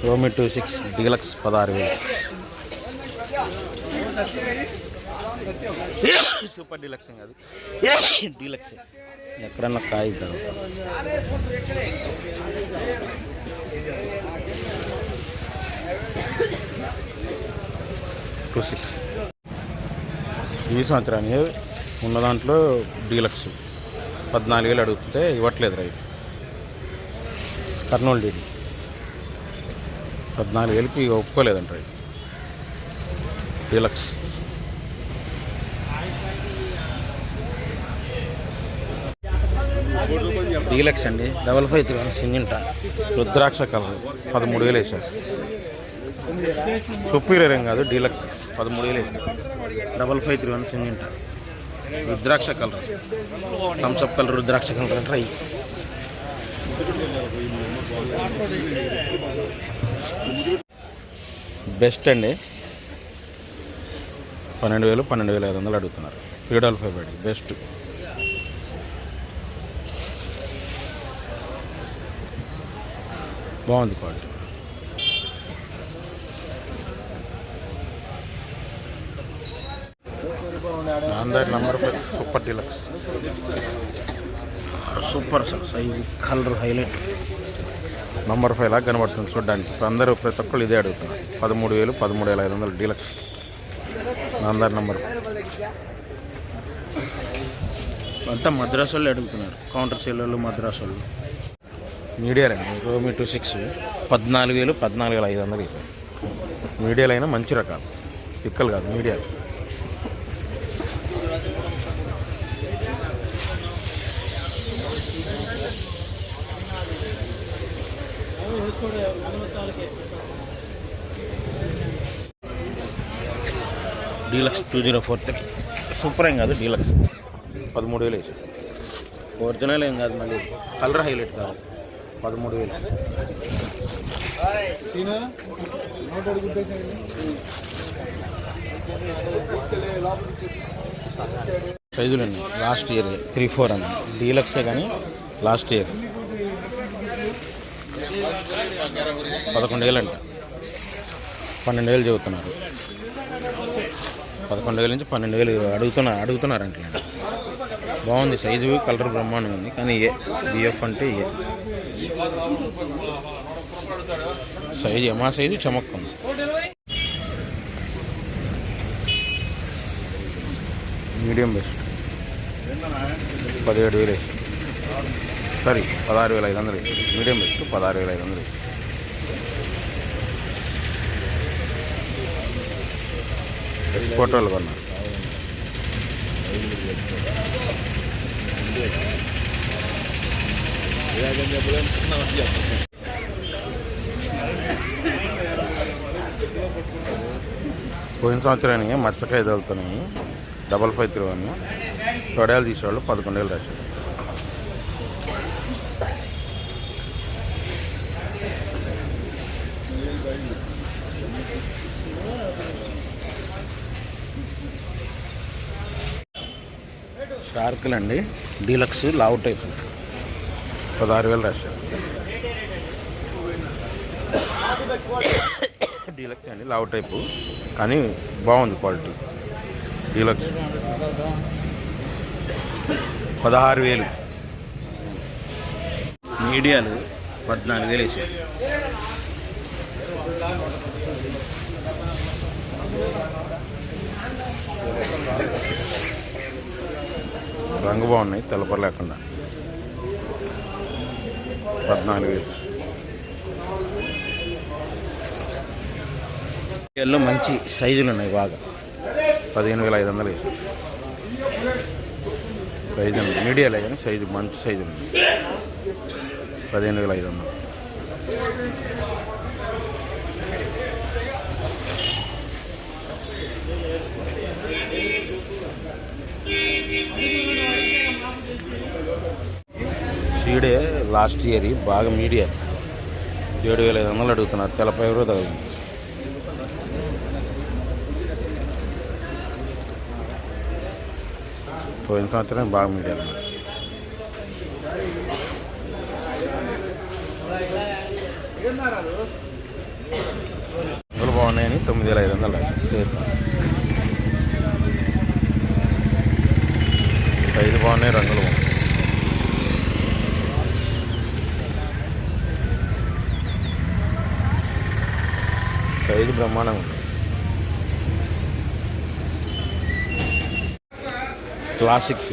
రోమి 26 deluxe 16,000. Super deluxe కాదు, deluxe. ఎక్కడన్నా కాయ కదా. ఈ సంవత్సరానికి ఉన్న దాంట్లో డీలక్స్ 14,000 అడుగుతుంటే ఇవ్వట్లేదు రైతు. కర్నూలు డీడీ 14,000కి ఒప్పుకోలేదంట రైతు. డీలక్స్ డీలక్స్ అండి 55 సింజింట రుద్రాక్ష కలర్ 13,000 వేసారు. సుపీరియర్ ఏం కాదు, డీలక్స్ 13,000 వేసారు. 55 సింజింట రుద్రాక్ష కలర్, థమ్స్అప్ కలర్ రుద్రాక్ష కలర్ ట్రై. బెస్ట్ అండి 12,000 12,500 అడుగుతున్నారు. పీడల్ ఫైబర్ బెస్ట్. బాగుంది క్వాలిటీ. అందరి number super deluxe super size colour highlight. Number 5 లాగా కనబడుతుంది చూడడానికి. అందరూ ప్రతి ఒక్కళ్ళు ఇదే అడుగుతున్నారు. 13,000 13,500 డీలక్స్. అందరి నంబర్ అంతా మద్రాసు వాళ్ళు అడుగుతున్నారు. కౌంటర్ సేలర్లు మద్రాసు వాళ్ళు. మీడియాలండి రోమి 26 14,000 14,500. మీడియాలు అయినా మంచి రకాలు, పిక్కలు కాదు మీడియాలు. డీలక్స్ 2043 సూపర్ ఏం కాదు, డీలక్స్ 13,000 వేసి. ఒరిజినల్ ఏం కాదు, మళ్ళీ కలర్ హైలైట్ కాదు. 13,000. సైజులండి లాస్ట్ ఇయర్ 3-4 అండి. డీలక్సే కానీ లాస్ట్ ఇయర్ 11,000 అంట. 12,000 చెబుతున్నారు. 11,000 నుంచి 12,000 అడుగుతున్నారంటే. బాగుంది సైజు, కలర్ బ్రహ్మాండం ఉంది. కానీ బిఎఫ్ అంటే సైజు మా సైజు చమక్కుంది. మీడియం బెస్ట్ 17,000 వేసి. సారీ 16,500. Medium best 16,500. ఎక్స్పోర్ట్ వాళ్ళు కొన్నారు. పోయిన సంవత్సరానికి మచ్చకాయ తగులుతున్నాయి. 55 తొడయాలు తీసేవాళ్ళు 11,000 రాశారు. షార్కులు అండి డీలక్స్ లావు టైప్ 16,000 రాశారు. డీలక్స్ అండి లావు టైపు కానీ బాగుంది క్వాలిటీ. డీలక్స్ 16,000. మీడియాలు 14,000 వేసారు. రంగు బాగున్నాయి, తెల్లపర లేకుండా. 14,000. ఎల్లో మంచి సైజులు ఉన్నాయి బాగా. 15,500 వేసారు. సైజు ఉంది మీడియాలే కానీ సైజు మంచి సైజు ఉంది. 15,500. సీడే లాస్ట్ ఇయర్ బాగా మీడియా 7,500 అడుగుతున్నారు. తెల్లపై కూడా తగ్గింది. పోయిన సంవత్సరం బాగా మీడియా. రంగులు బాగున్నాయని 9,500 సైజు బాగున్నాయి, రంగులు బాగున్నాయి. సైజు బ్రహ్మాండంగా ఉంది. క్లాసిక్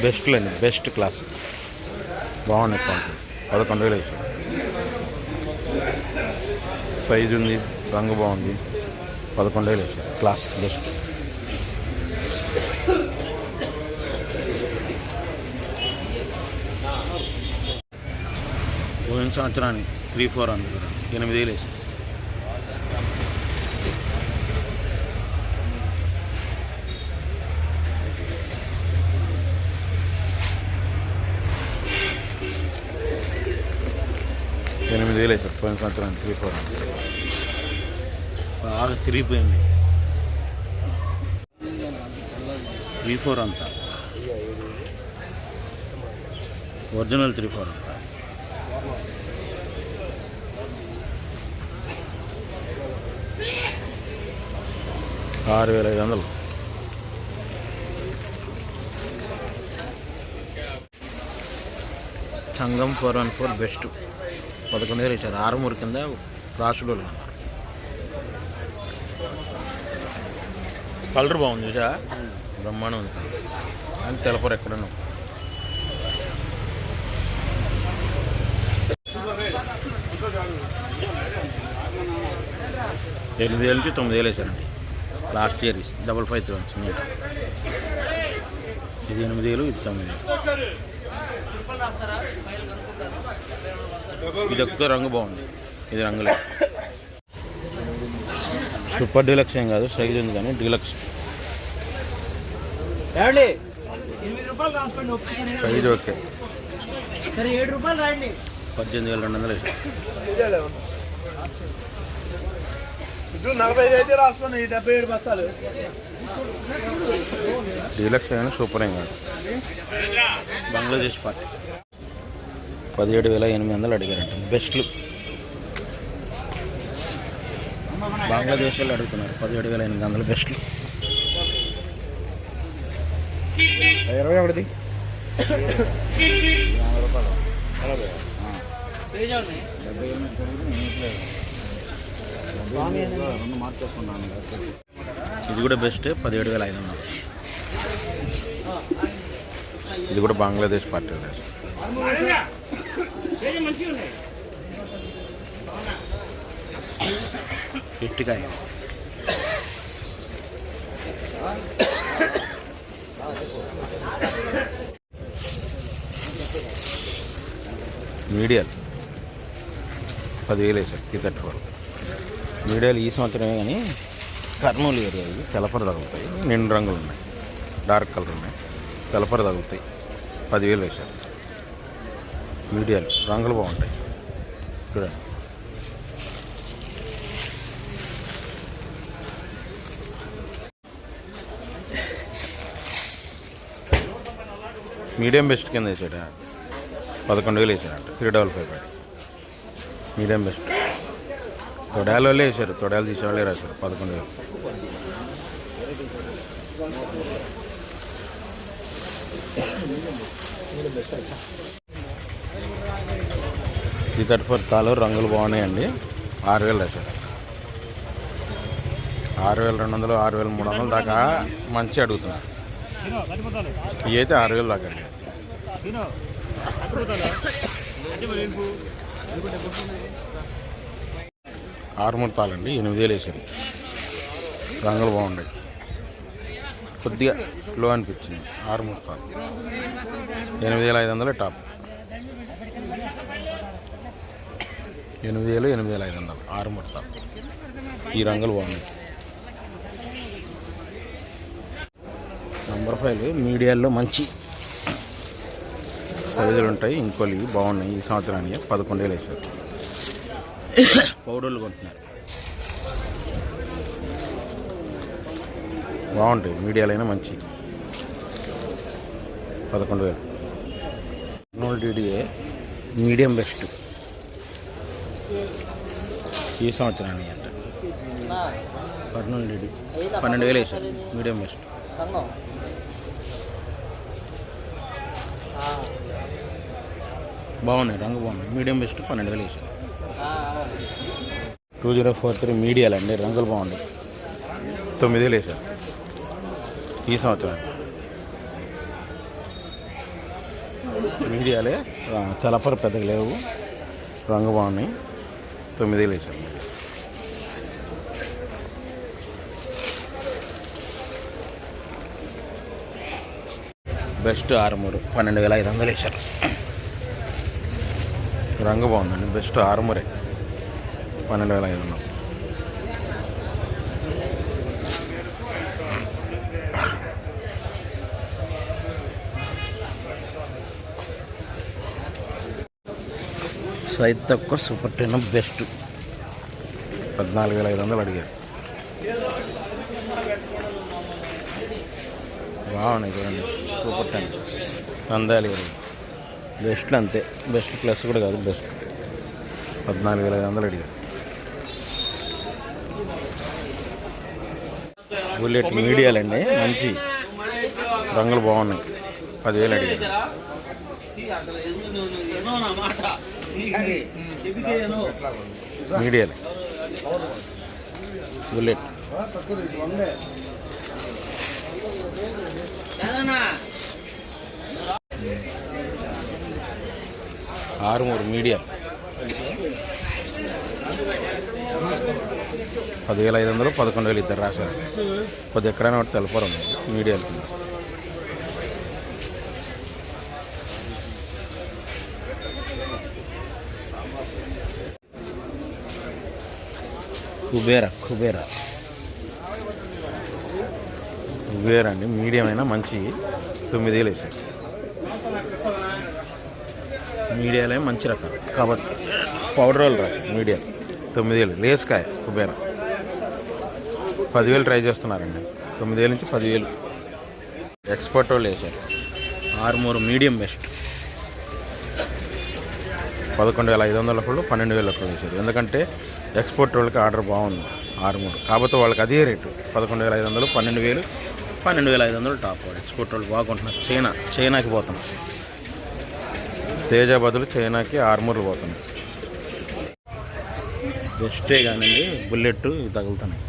బెస్ట్లో అండి, బెస్ట్ క్లాసిక్ బాగున్నాయి. 11,000 వేసారు. సైజు ఉంది, రంగు బాగుంది. 11,000 వేసారు. Classic best. పోయిన సంవత్సరానికి 3,400 8,000 వేసారు. వేసారు పోయిన సంవత్సరానికి 3,400. బాగా తిరిగిపోయింది. 3,400 అంతా ఒరిజినల్ 3,400 అంతా. $6,500. సంగం 414 బెస్ట్ 11,000 వేసారు. 6 కింద రాసుడు కలర్ బాగుంది చూసా, బ్రహ్మాండం ఉంది. అని తెలపరు ఎక్కడన్నా. $8,000 కి 9,000 వేసారండి. లాస్ట్ ఇయర్ 553 వచ్చింది. ఇది 8,000, ఇది 9,000. ఇది ఒక్క రంగు బాగుంది, ఇది రంగులే. సూపర్ డీలక్స్ ఏం కాదు, సైజ్ ఉంది కానీ డీలక్స్. Size okay. 18,200 వేసారు. డీలక్స్ కానీ సూపర్ ఏం కాదు. బంగ్లాదేశ్ పార్టీ 17,800 అడిగారంట. బెస్ట్లు బంగ్లాదేశ్ వాళ్ళు అడుగుతున్నారు. 17,800 బెస్ట్లు. 21 ఇది కూడా బెస్ట్ 17,500. ఇది కూడా బంగ్లాదేశ్ పార్టీ. ఇట్టుకాయ మీడియాలు 10,000 వేసారు. 334 మీడియాలు ఈ సంవత్సరమే కానీ కర్నూలు ఏరియా. ఇవి తెలపర తగులుతాయి. నిండు రంగులు ఉన్నాయి, డార్క్ కలర్ ఉన్నాయి, తెలపర తగులుతాయి. 10,000 వేసారు. మీడియాలు రంగులు బాగుంటాయి చూడండి. మీడియం బెస్ట్ కింద వేసాడు. 11,000 వేసాడంట. 355 మీడియం బెస్ట్. తొడాల వాళ్ళే వేసారు, తొడాలు తీసేవాళ్ళే రాశారు. 11,000. G34 తాలు రంగులు బాగున్నాయండి. 6,000 రాశారు. 6,200 6,300 దాకా మంచి అడుగుతున్నారు. ఇవి అయితే 6,000 దాకా అండి. ఆరుమూడు తాళండి 8,000 వేసారు. రంగులు బాగున్నాయి. కొద్దిగా లో అనిపించింది. 6 తాళ్ళు 8,500 టాప్. 8,000 8,500 6 తాళ్ళు. ఈ రంగులు బాగున్నాయి. నంబర్ 5 మీడియాల్లో మంచి సైజులు ఉంటాయి. ఇంకోలు బాగున్నాయి. ఈ సంవత్సరానికి 11,000 వేసారు. పౌడర్లు కొంటున్నారు. బాగుంటాయి. మీడియాలైనా మంచి 11,000. DDA మీడియం బెస్ట్ ఈ సంవత్సరానికి అంట కర్నూలు డీడీ 12,000 వేసారు మీడియం బెస్ట్. బాగున్నాయి, రంగు బాగున్నాయి. మీడియం బెస్ట్ 12,000 వేసారు. 2043 మీడియాలు అండి, రంగులు బాగున్నాయి. 9,000 వేసారు ఈ సంవత్సరానికి. మీడియాలే తెలపరు పెద్దగా లేవు, రంగు బాగున్నాయి. 9,000 వేసారు. బెస్ట్ ఆర్మూరు 12,500 వేసారు. రంగు బాగుందండి. బెస్ట్ ఆర్మూరే 12,500. సైజ్ తక్కువ సూపర్ 10 బెస్ట్ 14,500 అడిగారు. బాగున్నాయి చూడండి, సూపర్ 10 అందాలి బెస్ట్లు అంతే. బెస్ట్ ప్లస్ కూడా కాదు, బెస్ట్ 14,500 అడిగారు. బుల్లెట్ మీడియాలండి, మంచి రంగులు బాగున్నాయి. 10,000 అడిగారు. మీడియాలే బుల్లెట్. ఆరుమూరు మీడియం 10,500, 11,000 ఇద్దరు రాశారు. కొద్ది ఎక్కడైనా ఒకటి తెలపరు మీడియాలు. కుబేరా అండి, మీడియం అయినా మంచి 9,000 వేసారు. మీడియాలో మంచి రకం కాబట్టి పౌడర్ వాళ్ళు రకం మీడియం 9,000. లేస్కాయ కుబేరా 10,000 ట్రై చేస్తున్నారండి. 9,000 నుంచి 10,000 ఎక్స్పోర్ట్ వాళ్ళు వేసారు. ఆర్మూరు మీడియం బెస్ట్ 11,500 ఒకళ్ళు, 12,000 ఒకళ్ళు వేసారు. ఎందుకంటే ఎక్స్పోర్ట్ వాళ్ళకి ఆర్డర్ బాగుంది ఆర్మూరు, కాకపోతే వాళ్ళకి అదే రేటు 11,500, 12,000, 12,500 టాప్. వాళ్ళు ఎక్స్పోర్ట్ వాళ్ళు బాగుంటున్నారు. చైనాకి పోతున్నారు. తేజ బదులు చైనాకి ఆర్మూర్లు పోతున్నాయి. బెస్టే కానివ్వండి, బుల్లెట్ తగులుతున్నాయి.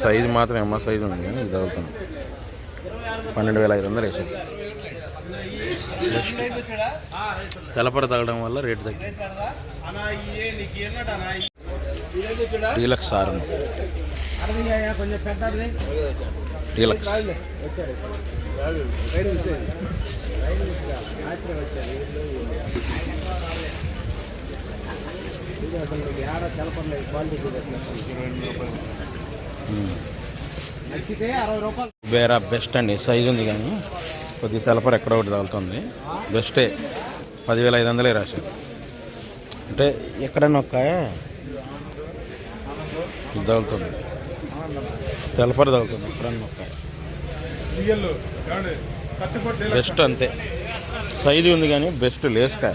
సైజు మాత్రం ఎమ్మ సైజు ఉంది కానీ ఇది తగులుతున్నాయి. 12,500 వేసారు. తెలపర తగలడం వల్ల రేటు తగ్గింది. Deluxe Armoor deluxe Kubera best అండి. సైజు ఉంది కానీ కొద్ది తెలపర ఎక్కడ ఒకటి తగులుతుంది. బెస్టే 10,500 రాశారు. అంటే ఎక్కడైనా ఒక తగులుతుంది, తెలపర తగులుతుంది ఎక్కడన్నా ఒక బెస్ట్ అంతే. సైజు ఉంది కానీ బెస్ట్ లేస్కాయ